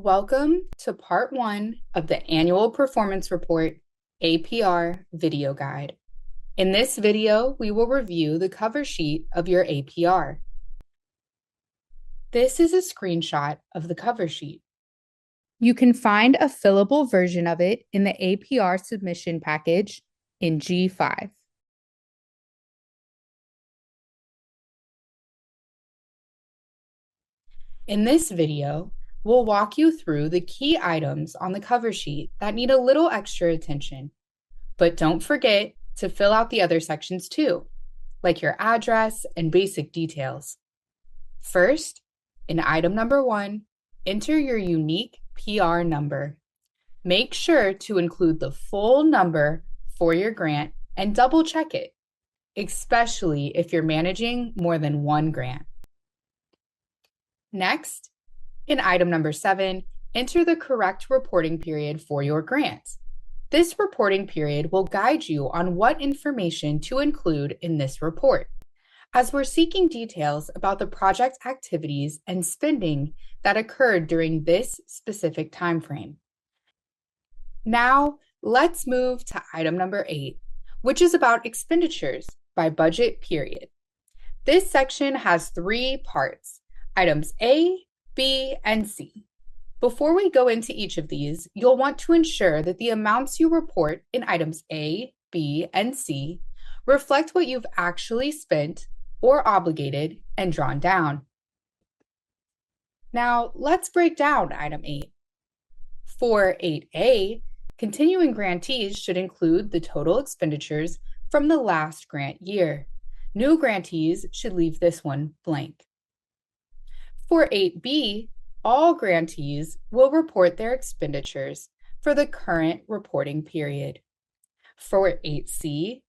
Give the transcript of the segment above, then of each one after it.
Welcome to part 1 of the Annual Performance Report APR video guide. In this video, we will review the cover sheet of your APR. This is a screenshot of the cover sheet. You can find a fillable version of it in the APR submission package in G5. In this video, we'll walk you through the key items on the cover sheet that need a little extra attention. But don't forget to fill out the other sections too, like your address and basic details. First, in item number 1, enter your unique PR number. Make sure to include the full number for your grant and double check it, especially if you're managing more than one grant. Next, in item number 7, enter the correct reporting period for your grant. This reporting period will guide you on what information to include in this report, as we're seeking details about the project activities and spending that occurred during this specific timeframe. Now, let's move to item number 8, which is about expenditures by budget period. This section has 3 parts: items A, B, and C. Before we go into each of these, you'll want to ensure that the amounts you report in items A, B, and C reflect what you've actually spent or obligated and drawn down. Now, let's break down item 8. For 8A, continuing grantees should include the total expenditures from the last grant year. New grantees should leave this one blank. For 8B, all grantees will report their expenditures for the current reporting period. For 8C,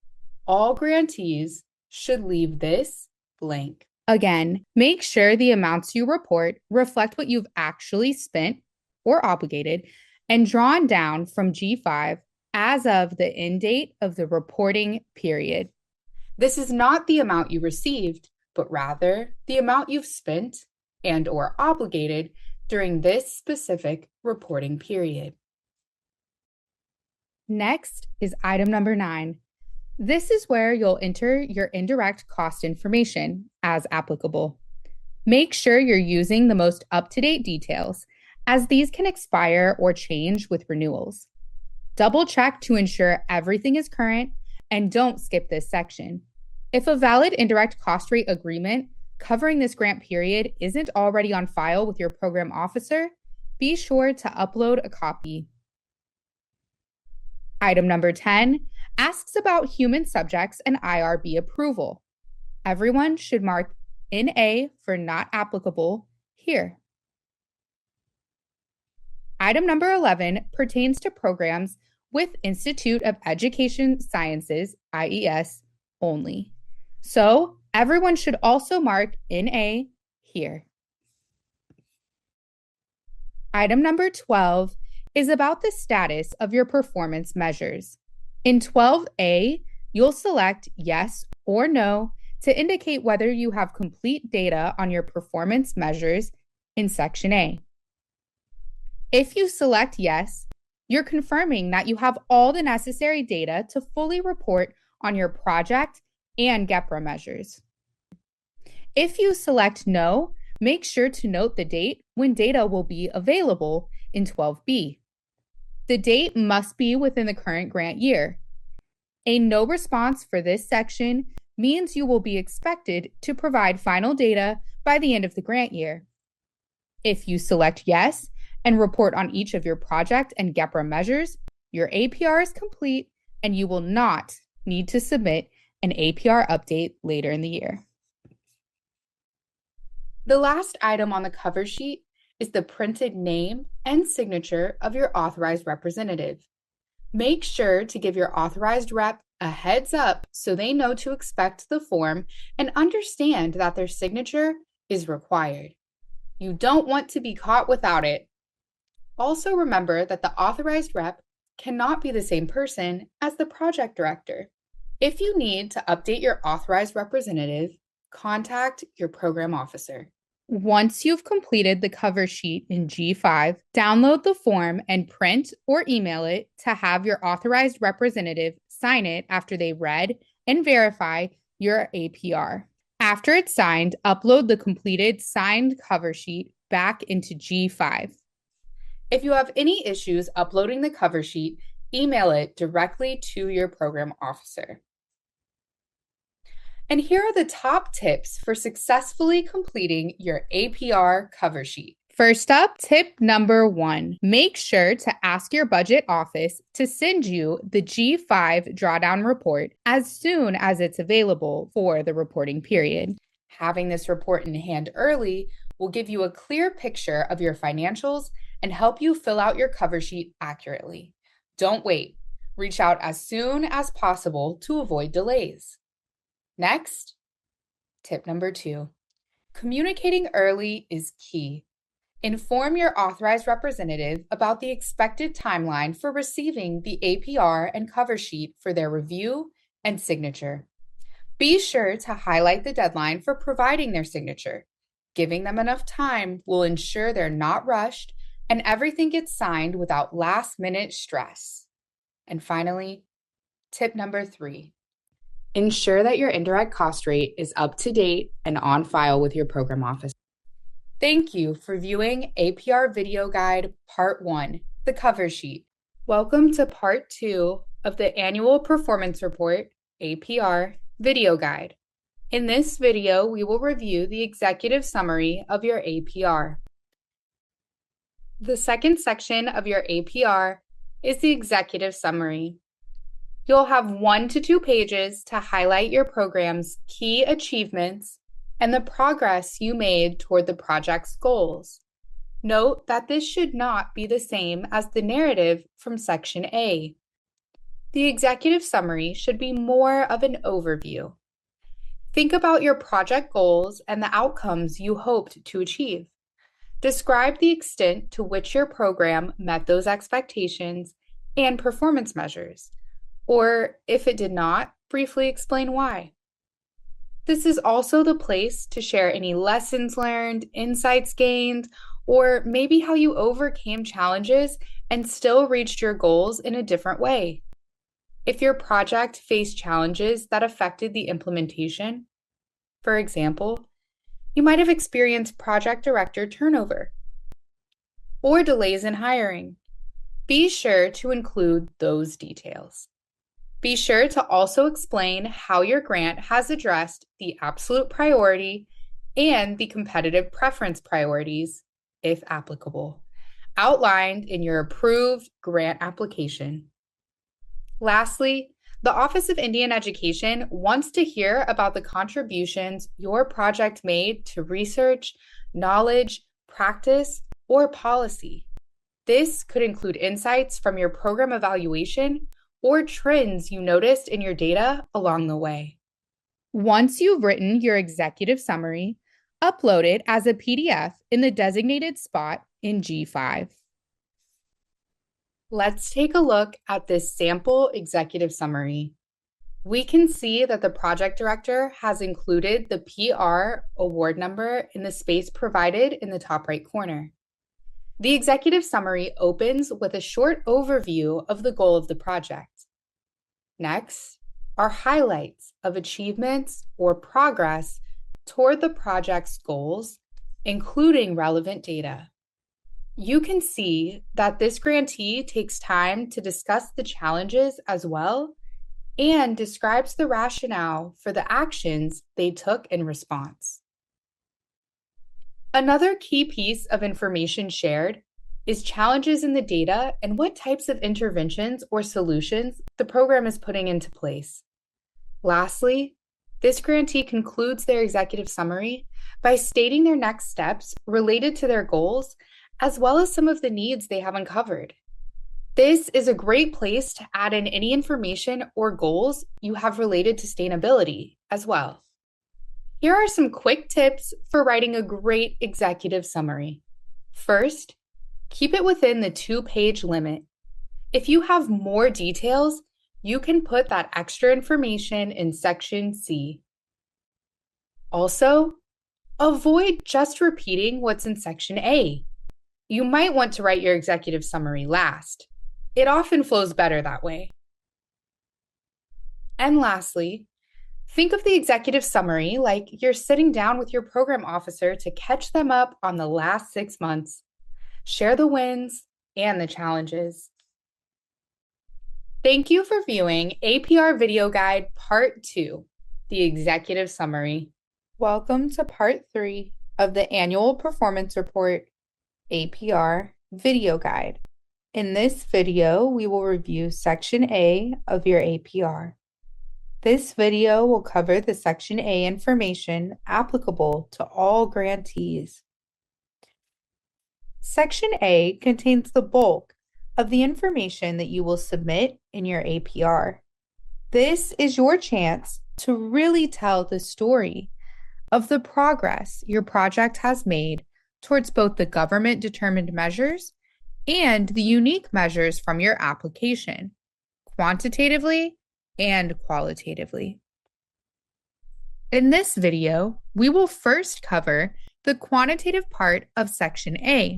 all grantees should leave this blank. Again, make sure the amounts you report reflect what you've actually spent or obligated and drawn down from G5 as of the end date of the reporting period. This is not the amount you received, but rather the amount you've spent and or obligated during this specific reporting period. Next is item number 9. This is where you'll enter your indirect cost information as applicable. Make sure you're using the most up-to-date details, as these can expire or change with renewals. Double check to ensure everything is current and don't skip this section. If a valid indirect cost rate agreement covering this grant period isn't already on file with your program officer, be sure to upload a copy. Item number 10 asks about human subjects and IRB approval. Everyone should mark NA for not applicable here. Item number 11 pertains to programs with Institute of Education Sciences, IES, only. So, everyone should also mark NA here. Item number 12 is about the status of your performance measures. In 12A, you'll select yes or no to indicate whether you have complete data on your performance measures in Section A. If you select yes, you're confirming that you have all the necessary data to fully report on your project and GPRA measures. If you select no, make sure to note the date when data will be available in 12B. The date must be within the current grant year. A no response for this section means you will be expected to provide final data by the end of the grant year. If you select yes and report on each of your project and GPRA measures, your APR is complete and you will not need to submit an APR update later in the year. The last item on the cover sheet is the printed name and signature of your authorized representative. Make sure to give your authorized rep a heads up so they know to expect the form and understand that their signature is required. You don't want to be caught without it. Also remember that the authorized rep cannot be the same person as the project director. If you need to update your authorized representative, contact your program officer. Once you've completed the cover sheet in G5, download the form and print or email it to have your authorized representative sign it after they read and verify your APR. After it's signed, upload the completed signed cover sheet back into G5. If you have any issues uploading the cover sheet, email it directly to your program officer. And here are the top tips for successfully completing your APR cover sheet. First up, tip number 1, make sure to ask your budget office to send you the G5 drawdown report as soon as it's available for the reporting period. Having this report in hand early will give you a clear picture of your financials and help you fill out your cover sheet accurately. Don't wait. Reach out as soon as possible to avoid delays. Next, tip number 2, communicating early is key. Inform your authorized representative about the expected timeline for receiving the APR and cover sheet for their review and signature. Be sure to highlight the deadline for providing their signature. Giving them enough time will ensure they're not rushed and everything gets signed without last-minute stress. And finally, tip number 3. Ensure that your indirect cost rate is up to date and on file with your program office. Thank you for viewing APR Video Guide Part 1, the cover sheet. Welcome to Part 2 of the Annual Performance Report, APR Video Guide. In this video, we will review the executive summary of your APR. The second section of your APR is the executive summary. You'll have 1 to 2 pages to highlight your program's key achievements and the progress you made toward the project's goals. Note that this should not be the same as the narrative from Section A. The executive summary should be more of an overview. Think about your project goals and the outcomes you hoped to achieve. Describe the extent to which your program met those expectations and performance measures. Or if it did not, briefly explain why. This is also the place to share any lessons learned, insights gained, or maybe how you overcame challenges and still reached your goals in a different way. If your project faced challenges that affected the implementation, for example, you might have experienced project director turnover or delays in hiring. Be sure to include those details. Be sure to also explain how your grant has addressed the absolute priority and the competitive preference priorities, if applicable, outlined in your approved grant application. Lastly, the Office of Indian Education wants to hear about the contributions your project made to research, knowledge, practice, or policy. This could include insights from your program evaluation or trends you noticed in your data along the way. Once you've written your executive summary, upload it as a PDF in the designated spot in G5. Let's take a look at this sample executive summary. We can see that the project director has included the PR award number in the space provided in the top right corner. The executive summary opens with a short overview of the goal of the project. Next are highlights of achievements or progress toward the project's goals, including relevant data. You can see that this grantee takes time to discuss the challenges as well and describes the rationale for the actions they took in response. Another key piece of information shared is challenges in the data and what types of interventions or solutions the program is putting into place. Lastly, this grantee concludes their executive summary by stating their next steps related to their goals, as well as some of the needs they have uncovered. This is a great place to add in any information or goals you have related to sustainability as well. Here are some quick tips for writing a great executive summary. First, keep it within the 2-page limit. If you have more details, you can put that extra information in Section C. Also, Avoid just repeating what's in Section A. You might want to write your executive summary last. It often flows better that way. And lastly, think of the executive summary like you're sitting down with your program officer to catch them up on the last 6 months. Share the wins and the challenges. Thank you for viewing APR Video Guide Part 2, the Executive Summary. Welcome to Part 3 of the Annual Performance Report, APR Video Guide. In this video, we will review Section A of your APR. This video will cover the Section A information applicable to all grantees. Section A contains the bulk of the information that you will submit in your APR. This is your chance to really tell the story of the progress your project has made towards both the government-determined measures and the unique measures from your application, quantitatively and qualitatively. In this video, we will first cover the quantitative part of Section A,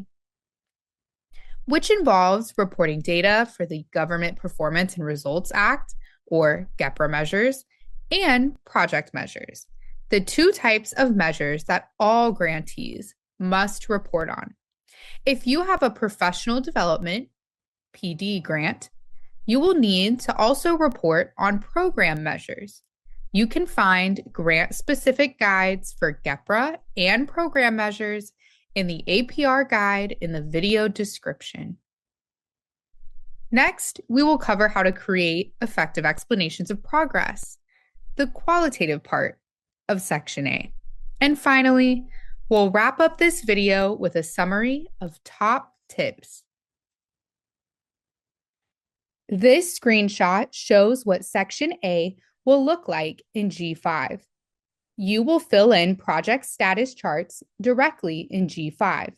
which involves reporting data for the Government Performance and Results Act, or GPRA measures, and project measures, the two types of measures that all grantees must report on. If you have a professional development, PD grant, you will need to also report on program measures. You can find grant-specific guides for GPRA and program measures in the APR guide in the video description. Next, we will cover how to create effective explanations of progress, the qualitative part of Section A. And finally, we'll wrap up this video with a summary of top tips. This screenshot shows what Section A will look like in G5. You will fill in project status charts directly in G5,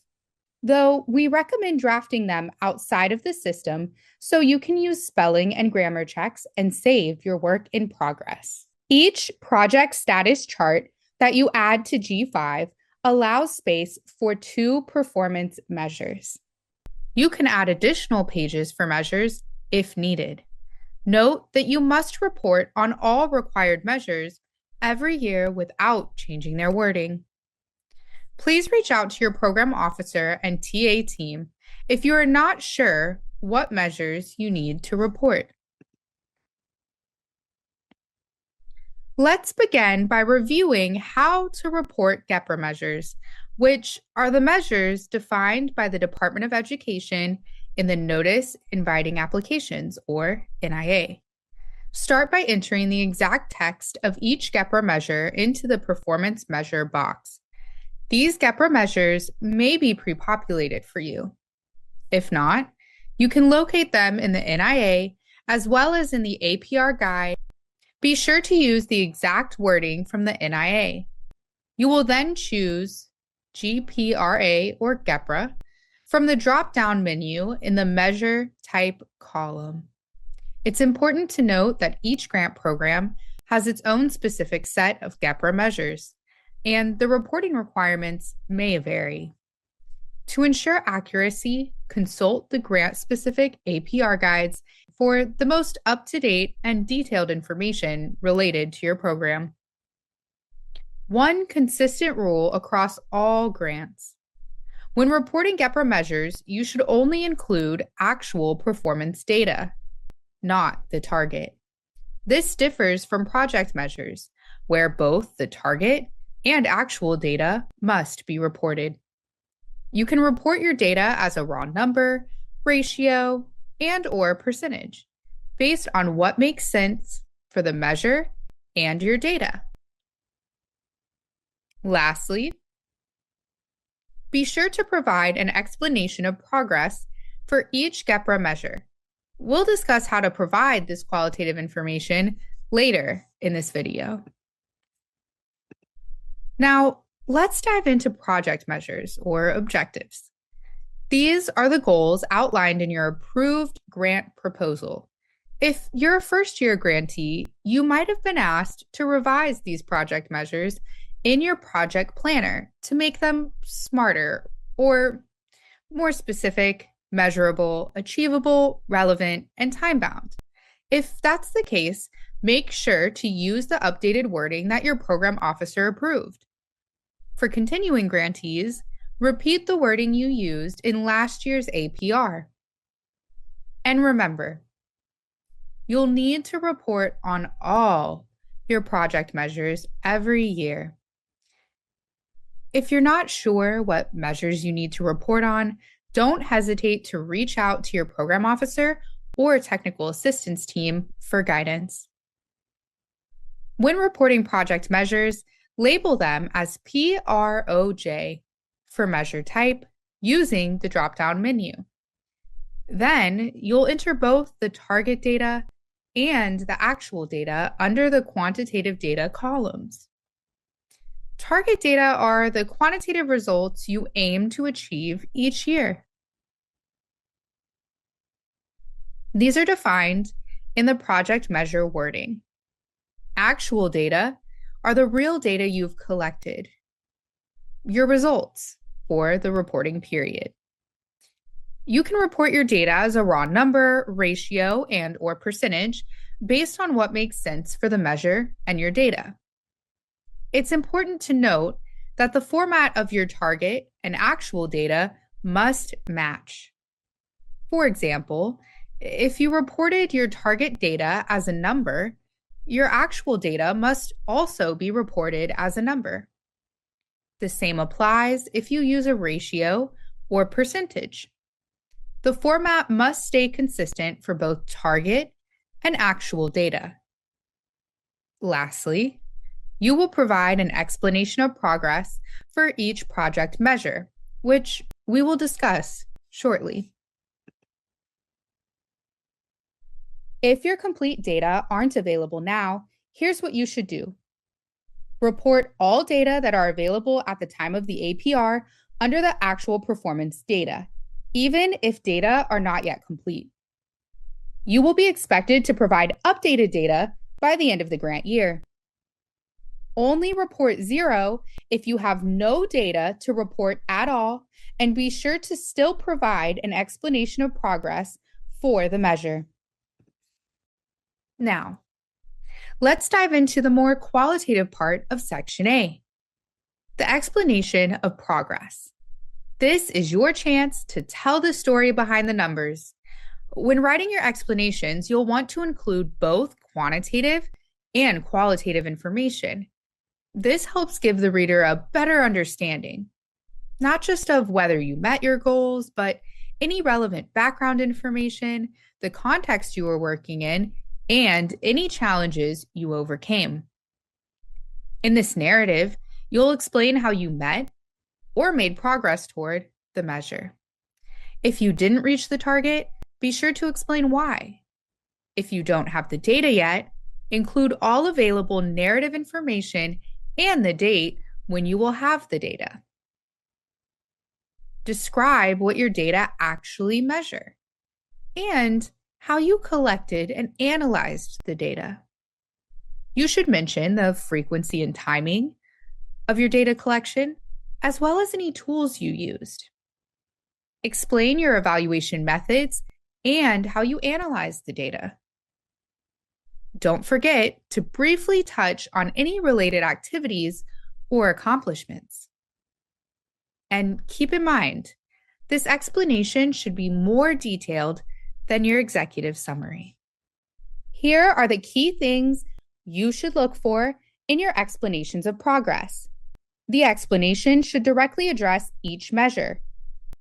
though we recommend drafting them outside of the system so you can use spelling and grammar checks and save your work in progress. Each project status chart that you add to G5 allows space for 2 performance measures. You can add additional pages for measures if needed. Note that you must report on all required measures every year without changing their wording. Please reach out to your program officer and TA team if you are not sure what measures you need to report. Let's begin by reviewing how to report GPRA measures, which are the measures defined by the Department of Education in the Notice Inviting Applications, or NIA. Start by entering the exact text of each GPRA measure into the performance measure box. These GPRA measures may be pre-populated for you. If not, you can locate them in the NIA as well as in the APR guide. Be sure to use the exact wording from the NIA. You will then choose GPRA or GPRA from the drop-down menu in the Measure Type column. It's important to note that each grant program has its own specific set of GPRA measures, and the reporting requirements may vary. To ensure accuracy, consult the grant-specific APR guides for the most up-to-date and detailed information related to your program. One consistent rule across all grants. When reporting GPRA measures, you should only include actual performance data, not the target. This differs from project measures, where both the target and actual data must be reported. You can report your data as a raw number, ratio, and/or percentage, based on what makes sense for the measure and your data. Lastly, be sure to provide an explanation of progress for each GPRA measure. We'll discuss how to provide this qualitative information later in this video. Now, let's dive into project measures or objectives. These are the goals outlined in your approved grant proposal. If you're a first-year grantee, you might have been asked to revise these project measures in your project planner to make them smarter or more specific, measurable, achievable, relevant, and time bound. If that's the case, make sure to use the updated wording that your program officer approved. For continuing grantees, repeat the wording you used in last year's APR. And remember, you'll need to report on all your project measures every year. If you're not sure what measures you need to report on, don't hesitate to reach out to your program officer or technical assistance team for guidance. When reporting project measures, label them as PROJ for measure type using the drop-down menu. Then you'll enter both the target data and the actual data under the quantitative data columns. Target data are the quantitative results you aim to achieve each year. These are defined in the project measure wording. Actual data are the real data you've collected, your results for the reporting period. You can report your data as a raw number, ratio, and/or percentage based on what makes sense for the measure and your data. It's important to note that the format of your target and actual data must match. For example, if you reported your target data as a number, your actual data must also be reported as a number. The same applies if you use a ratio or percentage. The format must stay consistent for both target and actual data. Lastly, you will provide an explanation of progress for each project measure, which we will discuss shortly. If your complete data aren't available now, here's what you should do. Report all data that are available at the time of the APR under the actual performance data, even if data are not yet complete. You will be expected to provide updated data by the end of the grant year. Only report 0 if you have no data to report at all, and be sure to still provide an explanation of progress for the measure. Now, let's dive into the more qualitative part of Section A, the explanation of progress. This is your chance to tell the story behind the numbers. When writing your explanations, you'll want to include both quantitative and qualitative information. This helps give the reader a better understanding, not just of whether you met your goals, but any relevant background information, the context you were working in, and any challenges you overcame. In this narrative, you'll explain how you met or made progress toward the measure. If you didn't reach the target, be sure to explain why. If you don't have the data yet, include all available narrative information and the date when you will have the data. Describe what your data actually measure and how you collected and analyzed the data. You should mention the frequency and timing of your data collection, as well as any tools you used. Explain your evaluation methods and how you analyzed the data. Don't forget to briefly touch on any related activities or accomplishments. And keep in mind, this explanation should be more detailed than your executive summary. Here are the key things you should look for in your explanations of progress. The explanation should directly address each measure.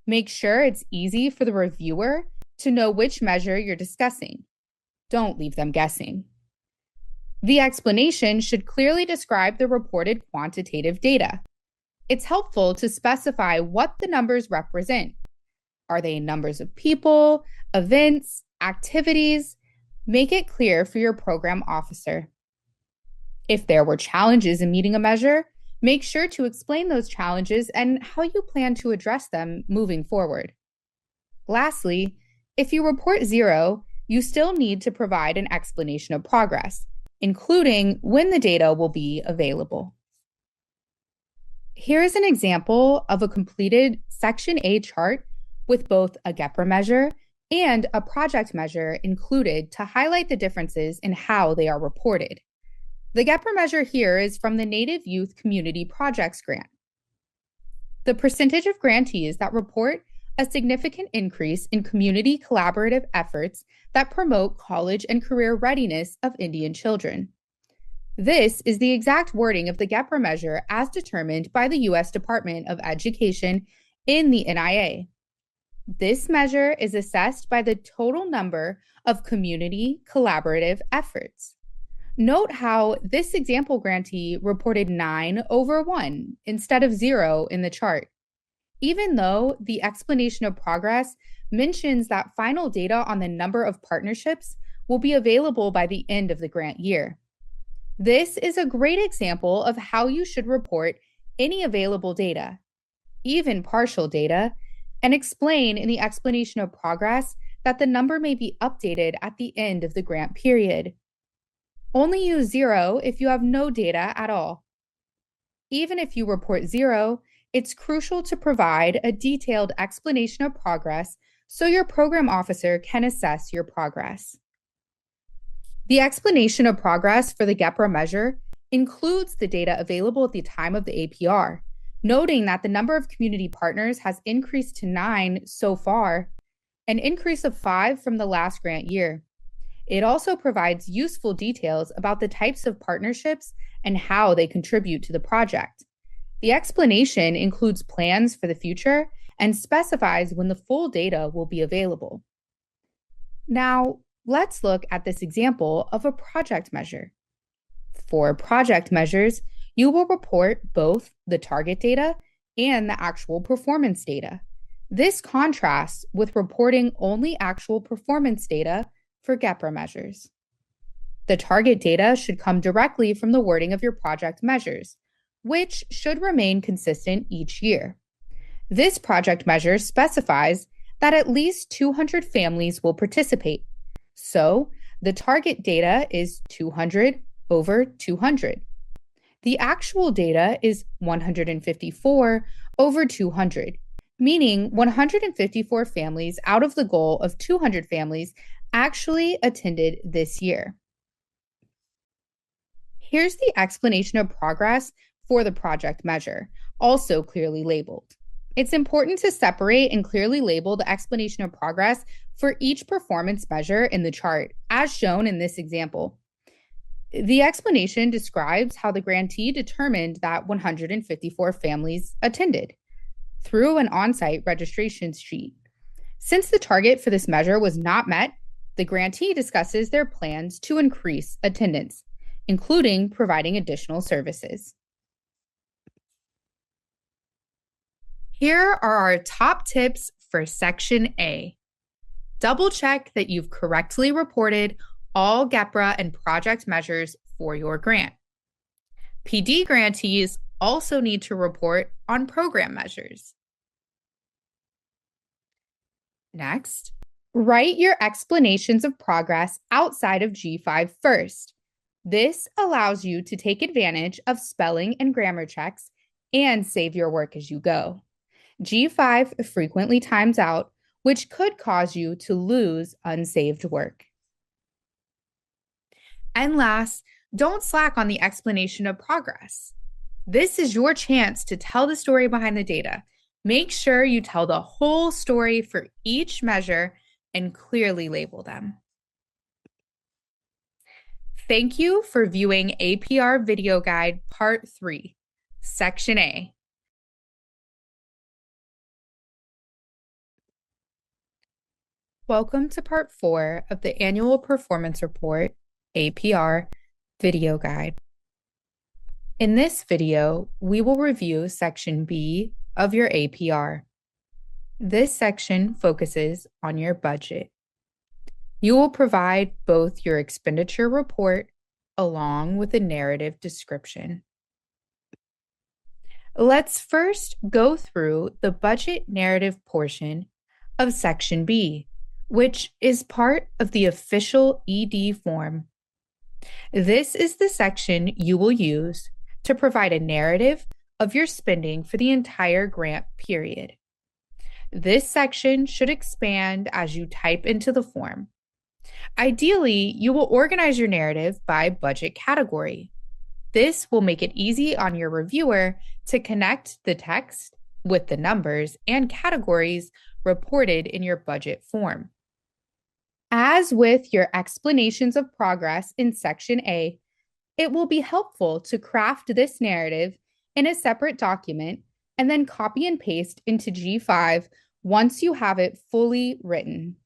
Make sure it's easy for the reviewer to know which measure you're discussing. Don't leave them guessing. The explanation should clearly describe the reported quantitative data. It's helpful to specify what the numbers represent. Are they numbers of people, events, activities? Make it clear for your program officer. If there were challenges in meeting a measure, make sure to explain those challenges and how you plan to address them moving forward. Lastly, if you report 0, you still need to provide an explanation of progress, including when the data will be available. Here is an example of a completed Section A chart with both a GPRA measure and a project measure included to highlight the differences in how they are reported. The GPRA measure here is from the Native Youth Community Projects Grant. The percentage of grantees that report a significant increase in community collaborative efforts that promote college and career readiness of Indian children. This is the exact wording of the GPRA measure as determined by the U.S. Department of Education in the NIA. This measure is assessed by the total number of community collaborative efforts. Note how this example grantee reported 9/1 instead of 0 in the chart, even though the explanation of progress mentions that final data on the number of partnerships will be available by the end of the grant year. This is a great example of how you should report any available data, even partial data, and explain in the explanation of progress that the number may be updated at the end of the grant period. Only use 0 if you have no data at all. Even if you report 0, it's crucial to provide a detailed explanation of progress so your program officer can assess your progress. The explanation of progress for the GPRA measure includes the data available at the time of the APR, noting that the number of community partners has increased to 9 so far, an increase of 5 from the last grant year. It also provides useful details about the types of partnerships and how they contribute to the project. The explanation includes plans for the future and specifies when the full data will be available. Now, let's look at this example of a project measure. For project measures, you will report both the target data and the actual performance data. This contrasts with reporting only actual performance data for GPRA measures. The target data should come directly from the wording of your project measures, which should remain consistent each year. This project measure specifies that at least 200 families will participate. So the target data is 200/200. The actual data is 154/200, meaning 154 families out of the goal of 200 families actually attended this year. Here's the explanation of progress for the project measure, also clearly labeled. It's important to separate and clearly label the explanation of progress for each performance measure in the chart, as shown in this example. The explanation describes how the grantee determined that 154 families attended through an on-site registration sheet. Since the target for this measure was not met, the grantee discusses their plans to increase attendance, including providing additional services. Here are our top tips for Section A. Double check that you've correctly reported all GPRA and project measures for your grant. PD grantees also need to report on program measures. Next, write your explanations of progress outside of G5 first. This allows you to take advantage of spelling and grammar checks and save your work as you go. G5 frequently times out, which could cause you to lose unsaved work. And last, don't slack on the explanation of progress. This is your chance to tell the story behind the data. Make sure you tell the whole story for each measure and clearly label them. Thank you for viewing APR Video Guide Part 3, Section A. Welcome to Part 4 of the Annual Performance Report, APR Video Guide. In this video, we will review Section B of your APR. This section focuses on your budget. You will provide both your expenditure report along with a narrative description. Let's first go through the budget narrative portion of Section B, which is part of the official ED form. This is the section you will use to provide a narrative of your spending for the entire grant period. This section should expand as you type into the form. Ideally, you will organize your narrative by budget category. This will make it easy on your reviewer to connect the text with the numbers and categories reported in your budget form. As with your explanations of progress in Section A, it will be helpful to craft this narrative in a separate document and then copy and paste into G5 once you have it fully written.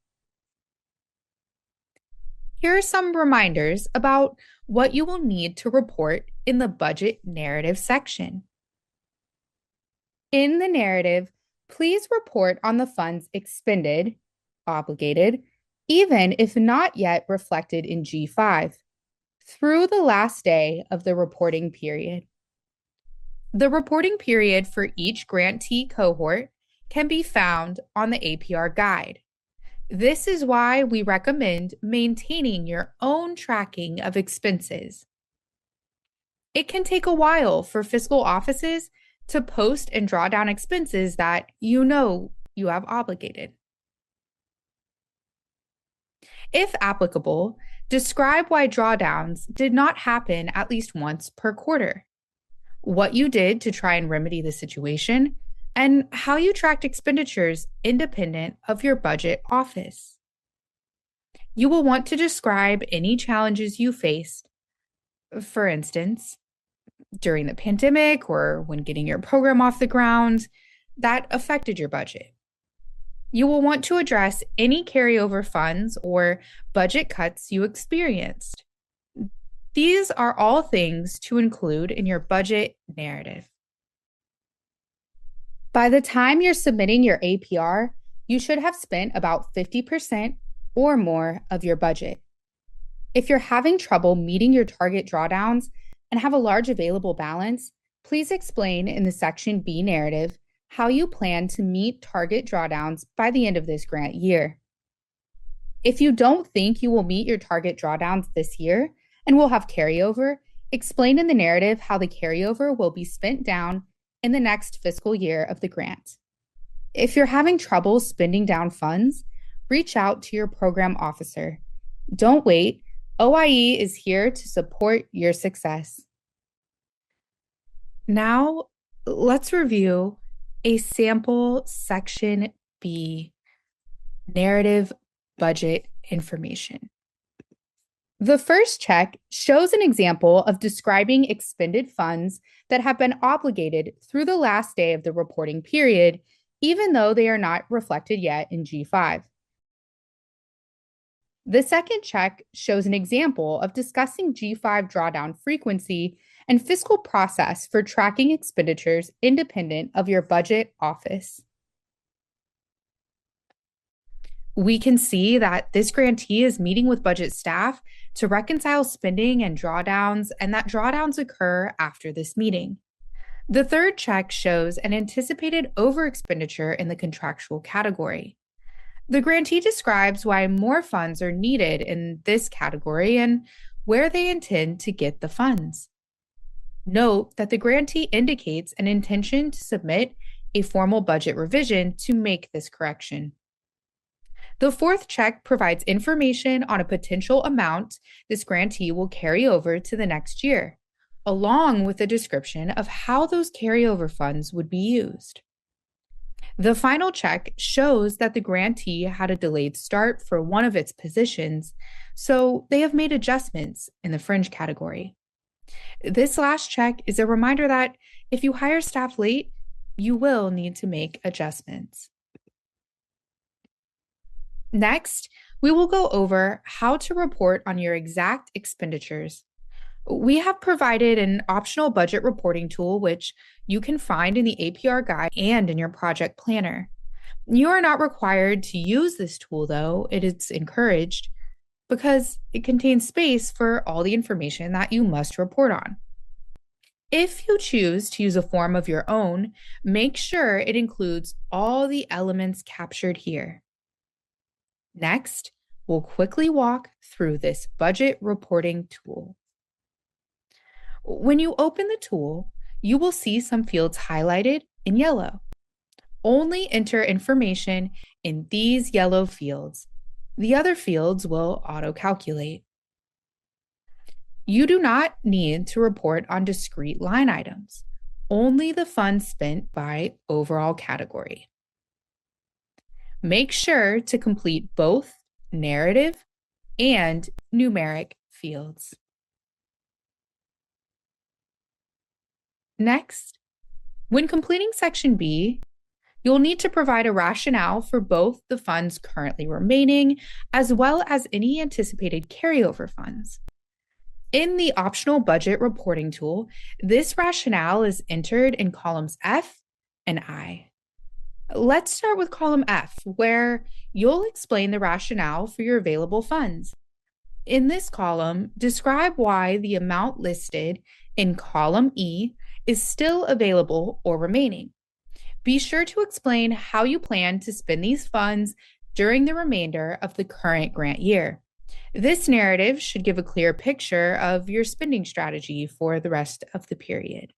Here are some reminders about what you will need to report in the budget narrative section. In the narrative, please report on the funds expended, obligated, even if not yet reflected in G5, through the last day of the reporting period. The reporting period for each grantee cohort can be found on the APR guide. This is why we recommend maintaining your own tracking of expenses. It can take a while for fiscal offices to post and draw down expenses that you know you have obligated. If applicable, describe why drawdowns did not happen at least once per quarter, what you did to try and remedy the situation, and how you tracked expenditures independent of your budget office. You will want to describe any challenges you faced, for instance, during the pandemic or when getting your program off the ground, that affected your budget. You will want to address any carryover funds or budget cuts you experienced. These are all things to include in your budget narrative. By the time you're submitting your APR, you should have spent about 50% or more of your budget. If you're having trouble meeting your target drawdowns and have a large available balance, please explain in the Section B narrative how you plan to meet target drawdowns by the end of this grant year. If you don't think you will meet your target drawdowns this year and will have carryover, explain in the narrative how the carryover will be spent down in the next fiscal year of the grant. If you're having trouble spending down funds, reach out to your program officer. Don't wait. OIE is here to support your success. Now, let's review a sample Section B narrative budget information. The first check shows an example of describing expended funds that have been obligated through the last day of the reporting period, even though they are not reflected yet in G5. The second check shows an example of discussing G5 drawdown frequency and fiscal process for tracking expenditures independent of your budget office. We can see that this grantee is meeting with budget staff to reconcile spending and drawdowns, and that drawdowns occur after this meeting. The third check shows an anticipated overexpenditure in the contractual category. The grantee describes why more funds are needed in this category and where they intend to get the funds. Note that the grantee indicates an intention to submit a formal budget revision to make this correction. The fourth check provides information on a potential amount this grantee will carry over to the next year, along with a description of how those carryover funds would be used. The final check shows that the grantee had a delayed start for one of its positions, so they have made adjustments in the fringe category. This last check is a reminder that if you hire staff late, you will need to make adjustments. Next, we will go over how to report on your exact expenditures. We have provided an optional budget reporting tool, which you can find in the APR guide and in your project planner. You are not required to use this tool, though. It is encouraged because it contains space for all the information that you must report on. If you choose to use a form of your own, make sure it includes all the elements captured here. Next, we'll quickly walk through this budget reporting tool. When you open the tool, you will see some fields highlighted in yellow. Only enter information in these yellow fields. The other fields will auto-calculate. You do not need to report on discrete line items, only the funds spent by overall category. Make sure to complete both narrative and numeric fields. Next, when completing Section B, you'll need to provide a rationale for both the funds currently remaining as well as any anticipated carryover funds. In the optional budget reporting tool, this rationale is entered in columns F and I. Let's start with column F, where you'll explain the rationale for your available funds. In this column, describe why the amount listed in column E is still available or remaining. Be sure to explain how you plan to spend these funds during the remainder of the current grant year. This narrative should give a clear picture of your spending strategy for the rest of the period.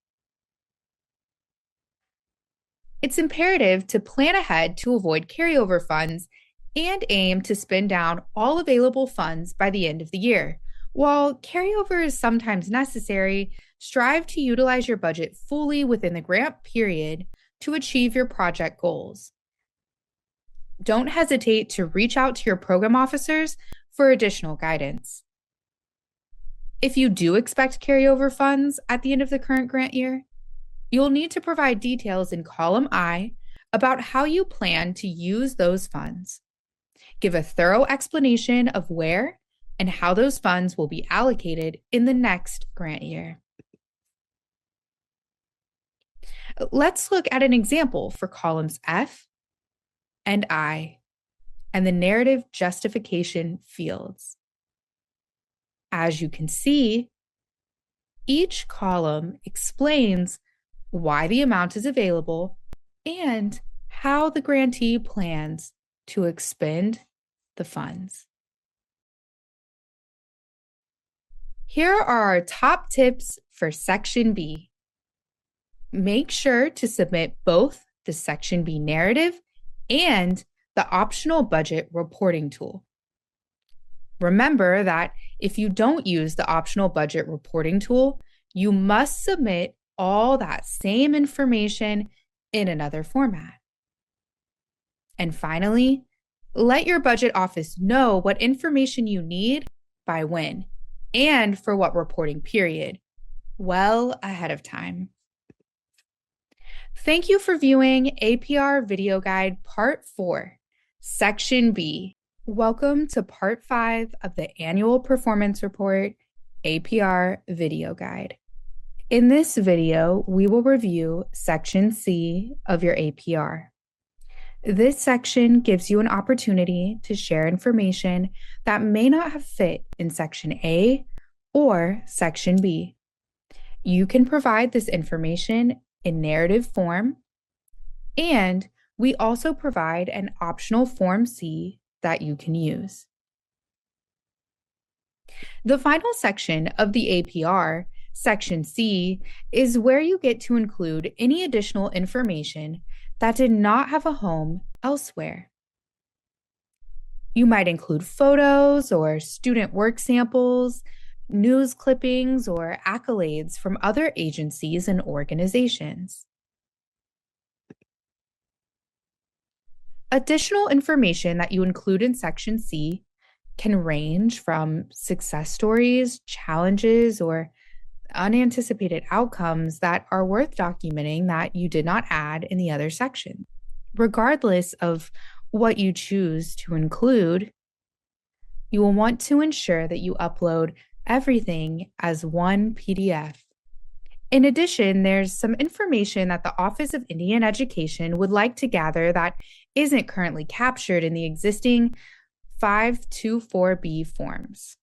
It's imperative to plan ahead to avoid carryover funds and aim to spend down all available funds by the end of the year. While carryover is sometimes necessary, strive to utilize your budget fully within the grant period to achieve your project goals. Don't hesitate to reach out to your program officers for additional guidance. If you do expect carryover funds at the end of the current grant year, you'll need to provide details in column I about how you plan to use those funds. Give a thorough explanation of where and how those funds will be allocated in the next grant year. Let's look at an example for columns F and I and the narrative justification fields. As you can see, each column explains why the amount is available and how the grantee plans to expend the funds. Here are our top tips for Section B. Make sure to submit both the Section B narrative and the optional budget reporting tool. Remember that if you don't use the optional budget reporting tool, you must submit all that same information in another format. And finally, let your budget office know what information you need by when and for what reporting period, well ahead of time. Thank you for viewing APR Video Guide Part 4, Section B. Welcome to Part 5 of the Annual Performance Report APR Video Guide. In this video, we will review Section C of your APR. This section gives you an opportunity to share information that may not have fit in Section A or Section B. You can provide this information in narrative form, and we also provide an optional Form C that you can use. The final section of the APR, Section C, is where you get to include any additional information that did not have a home elsewhere. You might include photos or student work samples, news clippings, or accolades from other agencies and organizations. Additional information that you include in Section C can range from success stories, challenges, or unanticipated outcomes that are worth documenting that you did not add in the other section. Regardless of what you choose to include, you will want to ensure that you upload everything as one PDF. In addition, there's some information that the Office of Indian Education would like to gather that isn't currently captured in the existing 524B forms.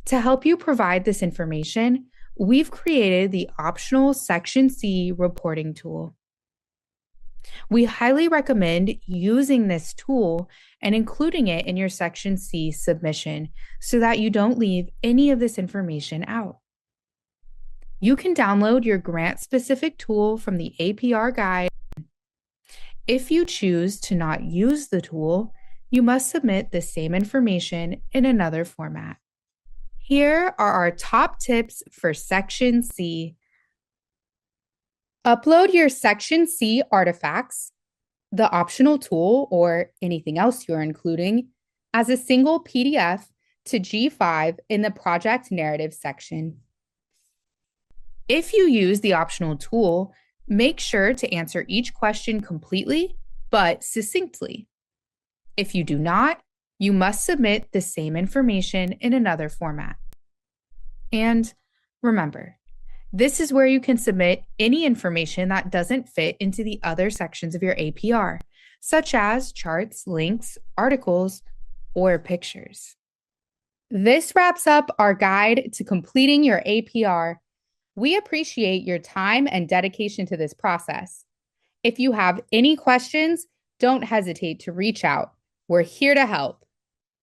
To help you provide this information, we've created the optional Section C reporting tool. We highly recommend using this tool and including it in your Section C submission so that you don't leave any of this information out. You can download your grant-specific tool from the APR guide. If you choose to not use the tool, you must submit the same information in another format. Here are our top tips for Section C. Upload your Section C artifacts, the optional tool, or anything else you're including, as a single PDF to G5 in the project narrative section. If you use the optional tool, make sure to answer each question completely but succinctly. If you do not, you must submit the same information in another format. And remember, this is where you can submit any information that doesn't fit into the other sections of your APR, such as charts, links, articles, or pictures. This wraps up our guide to completing your APR. We appreciate your time and dedication to this process. If you have any questions, don't hesitate to reach out. We're here to help.